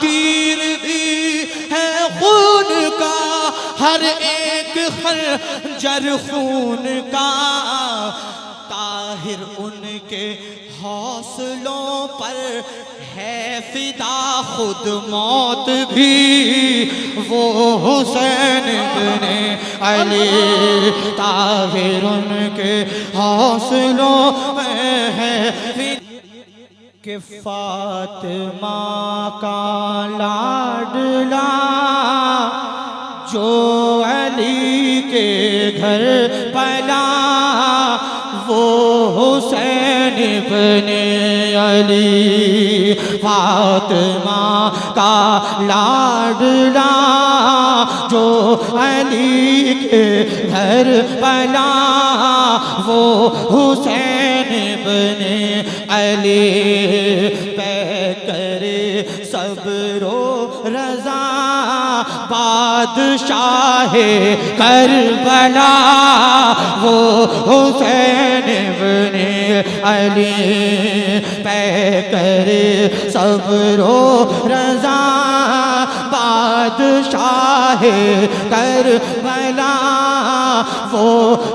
तीर भी है खून का, हर एक खंजर खून का। ताहिर उनके हौसलों पर है फिदा, खुद मौत भी वो हुसैन इब्ने अली। ताहिर उनके हौसलों में है कि फातिमा का लाडला जो अली के घर पला, वो हुसैन इब्ने अली। फातिमा का लाडला जो अली के घर पला, वो हुसैन इब्ने अली। पे करे सब्रो रज़ा बादशाहे करबला, वो हुसैन इब्ने अली। पे करे सब्रो रज़ा बादशाहे करबला, वो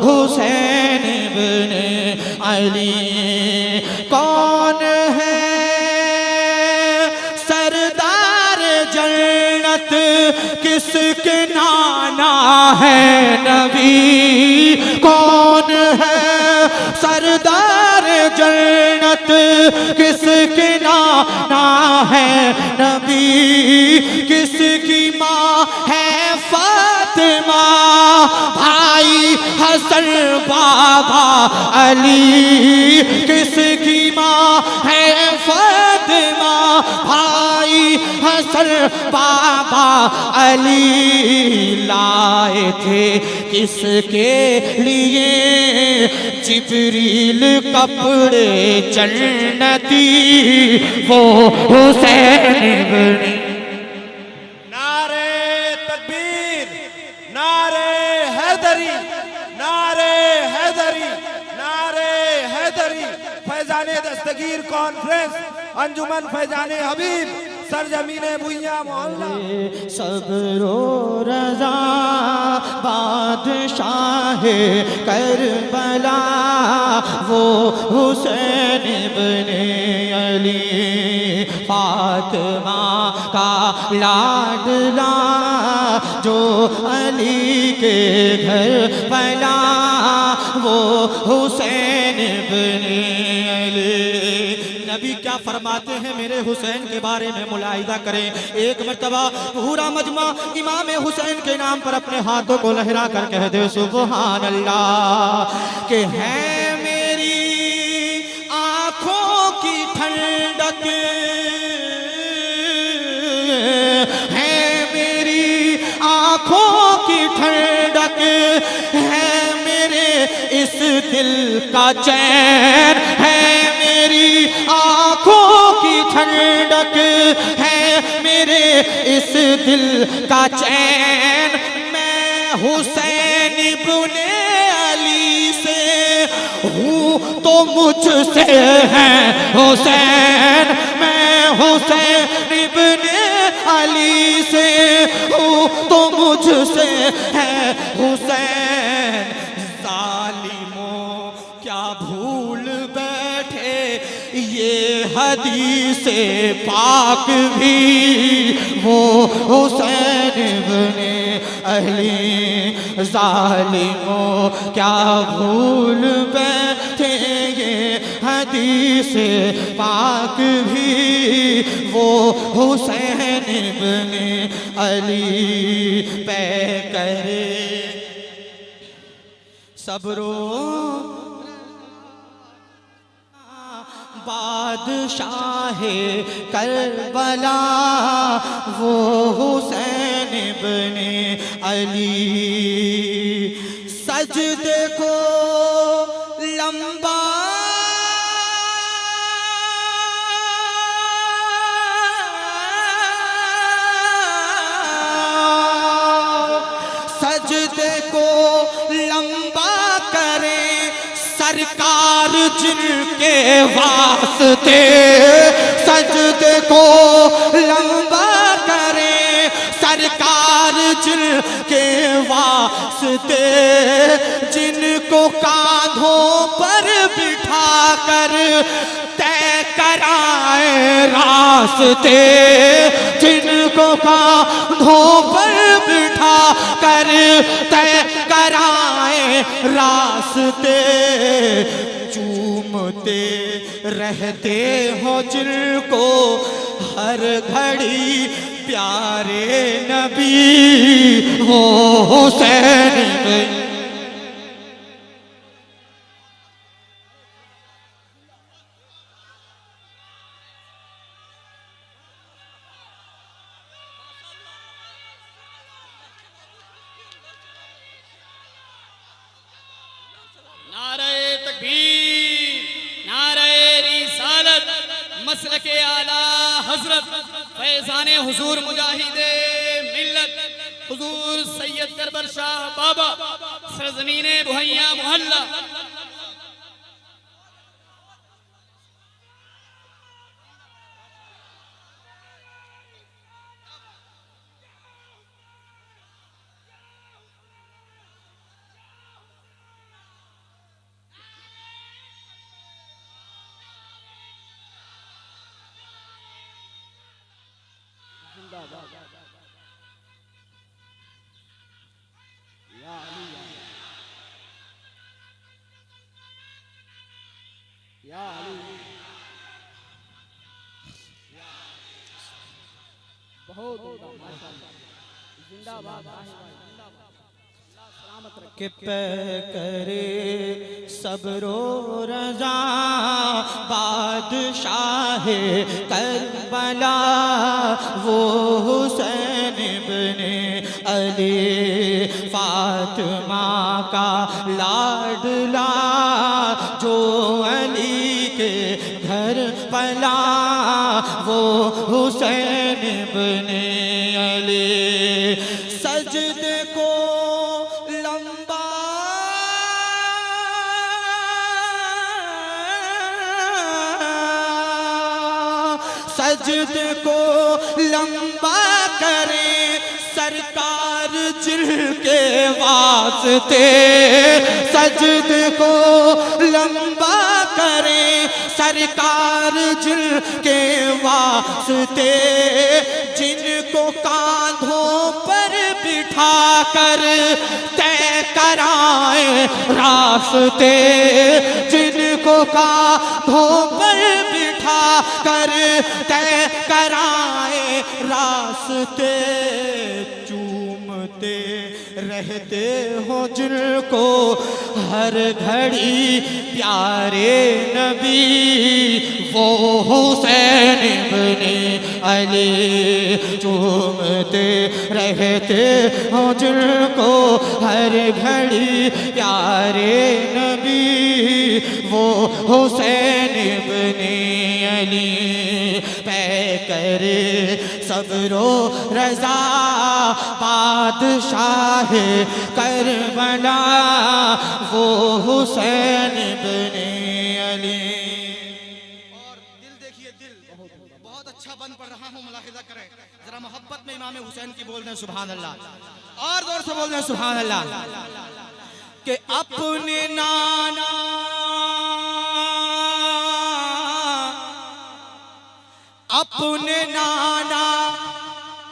हुसैन इब्ने अली। कौन है सरदार जन्नत, किसके नाना है नबी। कौन है सरदार जन्नत, किसके नाना है नबी। किसकी माँ है फातिमा, भाई हसन बाबा अली। किसकी माँ है फातिमा, भाई हसन बाबा अली। लाए थे किसके लिए जिब्रील कपड़े जन्नती, वो हुसैन इब्ने। नारे तकबीर, नारे हैदरी, नारे हैदरी, नारे हैदरी। फैजाने दस्तगीर कॉन्फ्रेंस, अंजुमन फैजाने हबीब, सरजमीने भुइयां मोहल्ला। सब्रो रज़ा बादशाहे करबला, वो हुसैन इब्ने अली। फातिमा का लाडला जो अली के घर पला, वो हुसैन इब्ने अली। नबी क्या फरमाते हैं मेरे हुसैन के बारे में मुलाहिदा करें। एक मर्तबा पूरा मजमा इमाम हुसैन के नाम पर अपने हाथों को लहरा कर कह दे सुभान अल्लाह। कि है मेरी आंखों की ठंडक, है मेरी आंखों की ठंडक, है मेरे इस दिल का चैन। है मेरी आंखों की ठंडक, है मेरे इस दिल का चैन। मैं हुसैन इब्ने अली से हूँ तो मुझसे है हुसैन। मैं हुसैन इब्ने अली से हूँ तो मुझसे है हुसैन। जालिमों क्या भूल बैठे ये हदीस पाक भी, वो हुसैन इब्ने अली। जालिमों क्या भूल बैठे ये हदीस पाक भी, वो हुसैन इब्ने अली। पे करे सब्रो बादशाहे करबला, वो हुसैन इब्ने अली। सजदे को लंबा सजदे को लंबा करें सरकार जिनके वास्ते। सजदे को लंबा के वास्ते, जिनको कांधों पर बिठा कर तय कराए रास्ते, जिनको कांधों पर बिठा कर तय कराए रास्ते, चूमते रहते हो जिनको हर घड़ी प्यारे नबी वो हुसैन। नारे तकबीर, नारे रिसालत, मसलके आला हजरत फैजाने हुजूर मुजाहिदे मिल्लत हुजूर सैयद दरबार शाह बाबा सरजमीने बुहैया मोहल्ला। कि पे करे सब्रो रज़ा बादशाह करबला वो हुसैन इब्ने अली फातिमा का लाडला जो अली के घर पला वो हुसैन इब्ने अली। सजदे को लंबा सजदे को लंबा करे सरकार जिनके वास्ते, सजदे को लंबा करे सरकार जिनके वास्ते, जिनको कांधों पर बिठा कर तय कराए रास्ते, जिनको कांधों पर बिठा कर तय कराए रास्ते, चूमते रहते हो जिनको हर घड़ी प्यारे नबी वो हुसैन इब्ने अली। चूमते रहते हो जिनको हर घड़ी प्यारे नबी वो हुसैन इब्ने अली। पै करे सब्रो रज़ा बादशाह करबला वो हुसैन इब्ने अली। और दिल देखिए, दिल बहुत अच्छा बन पड़ रहा हूँ, मुलाहिजा करें जरा मोहब्बत में इमाम हुसैन की बोल दें सुभान अल्लाह, और जोर से बोल दें सुभान अल्लाह। कि अपने नाना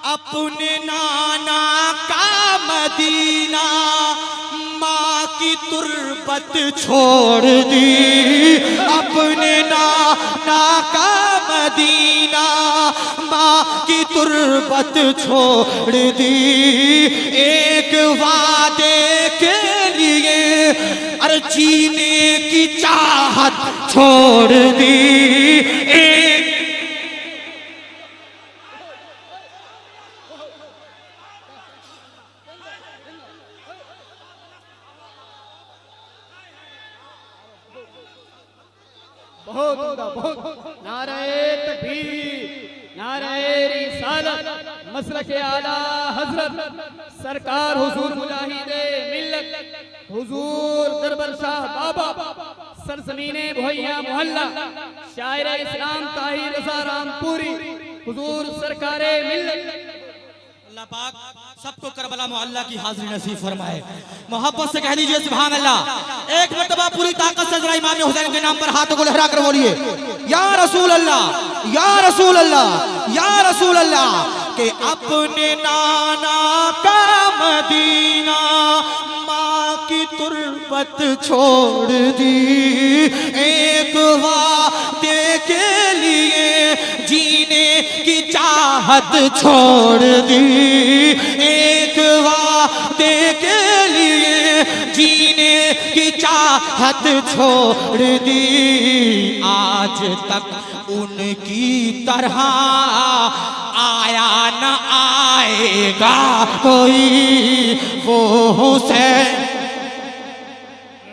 अपने नाना का मदीना माँ की तुरबत छोड़ दी, अपने नाना का मदीना माँ की तुरबत छोड़ दी, एक वादे के लिए अरे जीने की चाहत छोड़ दी, एक बहुत नारे तकबीर, नारे रिसालत, मसलके आला हजरत सरकार हुजूर मुजाहिदे मिल्लत हुजूर दरबार शाह बाबा सरजमीने बुहैया मोहल्ला शायर इस्लाम ताहिर रज़ा रामपुरी हुजूर सरकारे मिल्लत। अल्लाह पाक सबको करबला मोहल्ला की हाजिरी नसीब फरमाए। मोहब्बत से कह दीजिए सुभान अल्लाह। एक मर्तबा पूरी ताकत से जरा इमाम हुसैन के नाम पर हाथों को लहरा कर बोलिए या रसूल अल्लाह, या रसूल अल्लाह, या रसूल अल्लाह। के अपने नाना का मदीना माँ की तुरबत छोड़ दी, एक वादे के लिए जीने की चाहत छोड़ दी, एक वादे के लिए जीने की चाहत छोड़ दी। आज तक उनकी तरह आया न आएगा कोई वो हुसैन।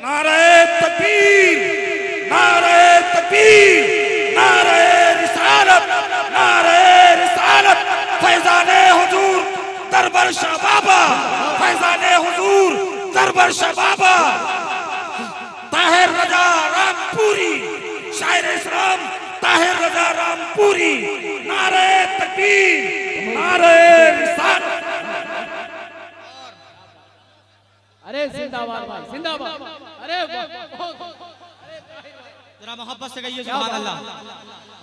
नारे तकबीर, नारे तकबीर, नारे रिसालत, नारे रिसालत। फैजाने हुजूर दरबार शाह बाबा, फैजाने हुजूर दरबार शाह बाबा। ताहिर रजा रामपुरी, शायर इस्लाम ताहिर रजा रामपुरी। नारे तकबीर, नारे रिसालत। अरे जिंदाबाद भाई, जिंदाबाद। अरे जरा मोहब्बत से कहिए सुभान अल्लाह,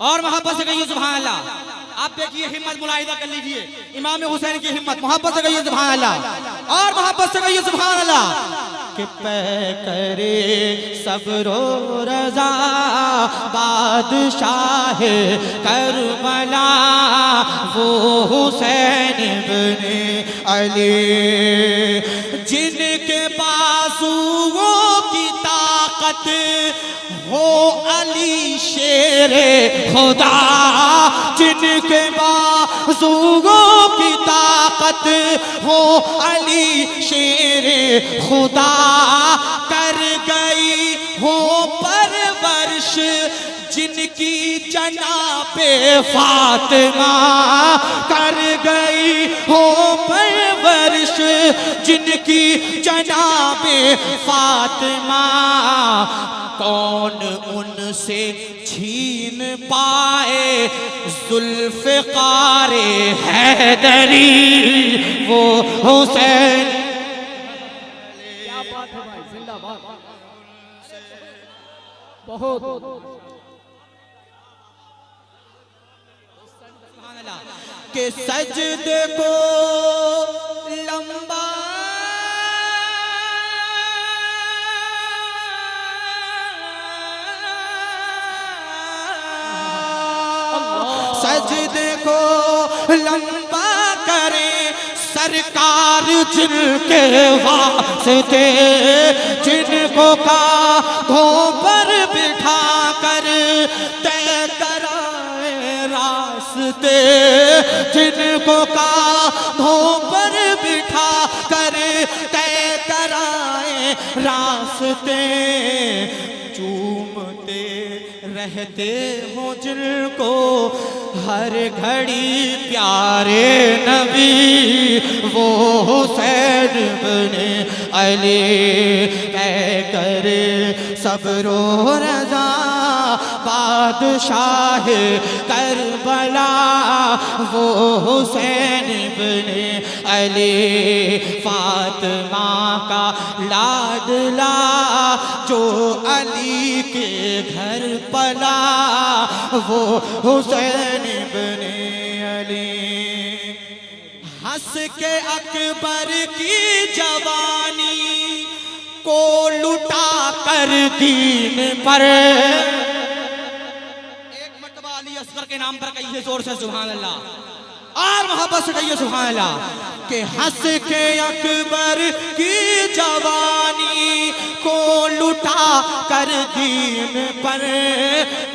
और मोहब्बत से कहिए सुभान अल्लाह। आप देखिए हिम्मत मुलाहिदा कर लीजिए इमाम हुसैन की हिम्मत। मोहब्बत से कहिए सुभान अल्लाह, और मोहब्बत से कहिए सुभान अल्लाह। कि पै करे सब्रो रजा बादशाह करबला वो हुसैन इब्ने अली, जिनके बाजुओं की ताकत हो अली शेरे खुदा, जिनके बाजुओं की ताकत हो अली शेरे खुदा। कर गई हो परवरिश जिनकी जनाबे फातिमा, कर गई हो परवरिश जिनकी जनाबे फातिमा। कौन उनसे छीन पाए जुल्फ़िकारे हैदरी वो हुसैन। क्या बात है भाई, जिंदाबाद। बहुत के सजदे को लंबा सजदे को लंबा करें सरकार जिनके वास्ते, जिनको कांधों पर बिठा कर तय कराए रास्ते, जिनको कांधों पर बिठा कर तय कराए रास्ते। चूमते रहते हो जिनको हर घड़ी प्यारे नबी वो हुसैन इब्ने अली। तय करे सब्रो रजा बादशाह करबला वो हुसैन इब्ने अली। फातिमा का लाडला जो अली के घर पला वो हुसैन इब्ने अली। हंस के अकबर की जवानी को लुटा कर दीन पर, एक मर्तबा अली असगर के नाम पर कहिए जोर से सुभान अल्लाह, और मोहब्बत से कहिए सुभान अल्लाह। कि हंस के अकबर की जवानी को लुटा कर दीन पर,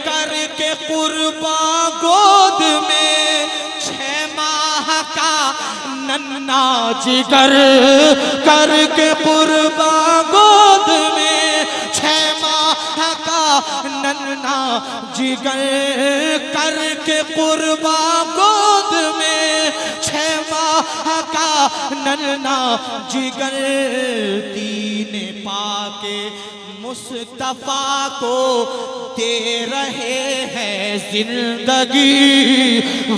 करके कुर्बा गोद में 6 माह का नन्ना जिगर, करके कुर्बा गोद में 6 माह का नन्ना जिगर, करके कुर्बा गोद में 6 माह का नन्ना जिगर दीन पाके मुस्तफा को दे रहे हैं जिंदगी,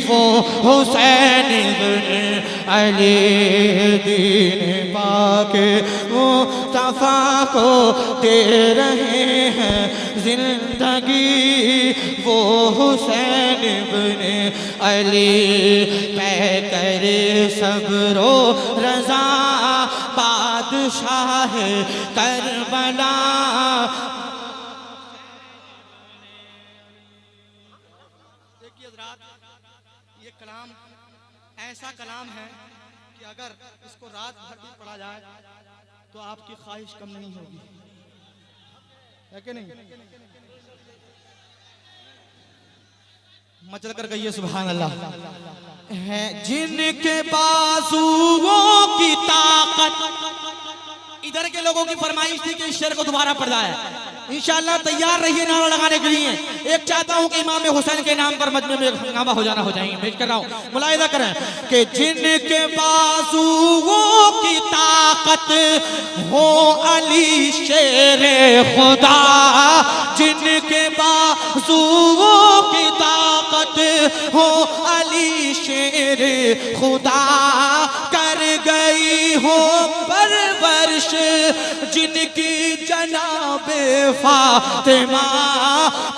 वो हुसैन इब्ने अली दीन पाके मुस्तफा को दे रहे हैं जिंदगी, वो हुसैन इब्ने अली पे करे सब्रो रजा बादशाह करबला। देखिए हज़रात, ये कलाम ऐसा कलाम है कि अगर इसको रात भर भी पढ़ा जाए तो आपकी ख्वाहिश कम नहीं होगी, है कि नहीं? मचल कर कहिए सुभान अल्लाह। है जिनके बाजुओं की ताकत, इधर के लोगों की फरमाइश थी कि इस शेर को दोबारा पढ़ जाए। इंशाअल्लाह तैयार रहिए नारा लगाने के लिए। एक चाहता हूं कि इमाम हुसैन के नाम पर मजमे में हंगामा हो जाना, हो जाएंगे। भेज कर रहा हूं, मुलाहिजा करें कि जिनके बाजुओं की ताकत हो अली शेरे खुदा, जिनके बाजुओं की ताकत हो अली शेरे खुदा, कर गई हो परवरिश जिनकी जनाबे फातिमा,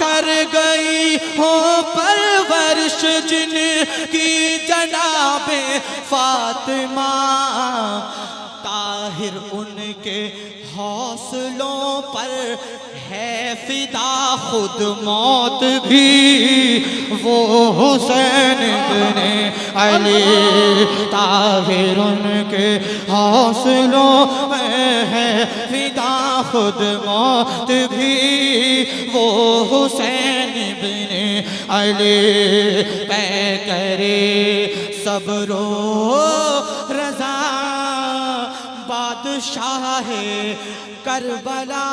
कर गई हो परवरिश जिनकी जनाबे फातिमा, ताहिर उनके हौसलों पर है फिदा खुद मौत भी, वो हुसैन इब्ने अली, ताहिर उनके हौसलों में है फिदा खुद मौत भी, वो हुसैन इब्ने अली पे करे सब्रो रजा बादशाह करबला।